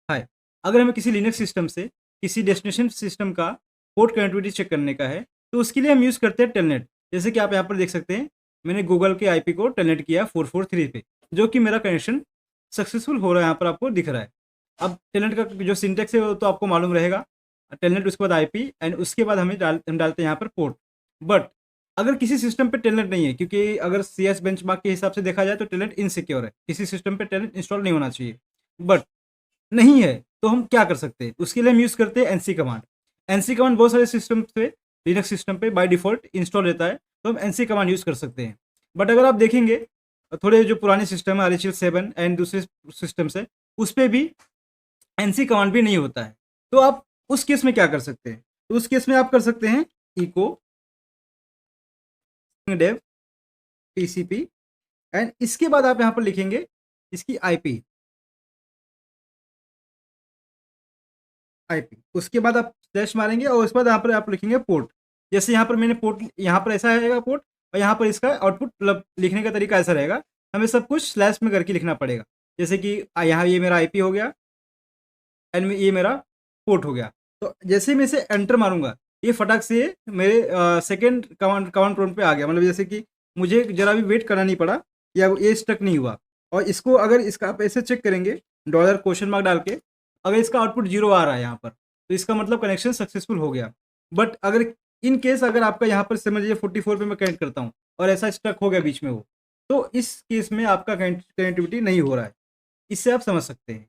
हाय, अगर हमें किसी लिनक्स सिस्टम से किसी डेस्टिनेशन सिस्टम का पोर्ट कनेक्टिविटी चेक करने का है, तो उसके लिए हम यूज़ करते हैं टेलनेट। जैसे कि आप यहाँ पर देख सकते हैं, मैंने गूगल के आईपी को टेलनेट किया 443 पे, जो कि मेरा कनेक्शन सक्सेसफुल हो रहा है, यहाँ पर आपको दिख रहा है। अब टेलनेट का जो सिंटैक्स है वो तो आपको मालूम रहेगा। टेलनेट उसके बाद आईपी एंड उसके बाद हम डालते हैं यहाँ पर पोर्ट। बट अगर किसी सिस्टम पे टेलनेट नहीं है, क्योंकि अगर सीएस बेंचमार्क के हिसाब से देखा जाए तो टेलनेट इनसिक्योर है, किसी सिस्टम पे टेलनेट इंस्टॉल नहीं होना चाहिए। बट नहीं है, तो हम क्या कर सकते हैं? उसके लिए हम यूज़ करते हैं एनसी कमांड। एनसी कमांड बहुत सारे सिस्टम पे, लिनक्स सिस्टम पे बाय डिफ़ॉल्ट इंस्टॉल रहता है, तो हम एनसी कमांड यूज़ कर सकते हैं। बट अगर आप देखेंगे, थोड़े जो पुराने सिस्टम है आरएचएल 7 एंड दूसरे सिस्टम्स है, उस पे भी एनसी कमांड भी नहीं होता है। तो आप उस केस में क्या कर सकते हैं? तो उस केस में आप कर सकते हैं इको डेव टीसीपी एंड इसके बाद आप यहाँ पर लिखेंगे इसकी आईपी। आईपी उसके बाद आप स्लैश मारेंगे और उसके बाद यहाँ पर आप लिखेंगे पोर्ट। जैसे यहाँ पर मैंने पोर्ट, यहाँ पर ऐसा रहेगा पोर्ट, और यहाँ पर इसका आउटपुट मतलब लिखने का तरीका ऐसा रहेगा। हमें सब कुछ स्लैश में करके लिखना पड़ेगा। जैसे कि यहाँ ये मेरा आईपी हो गया एंड ये मेरा पोर्ट हो गया। तो जैसे मैं इसे एंटर मारूंगा, ये फटाक से मेरे सेकेंड कमांड कमांड प्रॉम्प्ट पे आ गया। मतलब जैसे कि मुझे जरा भी वेट करना नहीं पड़ा, या ये स्टक नहीं हुआ। और इसको अगर इसका आप ऐसे चेक करेंगे डॉलर क्वेश्चन मार्क डाल के, अगर इसका आउटपुट 0 आ रहा है यहाँ पर, तो इसका मतलब कनेक्शन सक्सेसफुल हो गया। बट अगर इन केस अगर आपका यहाँ पर समझ लीजिए 44 पे मैं कनेक्ट करता हूँ और ऐसा स्टक हो गया बीच में वो, तो इस केस में आपका कनेक्टिविटी नहीं हो रहा है। इससे आप समझ सकते हैं।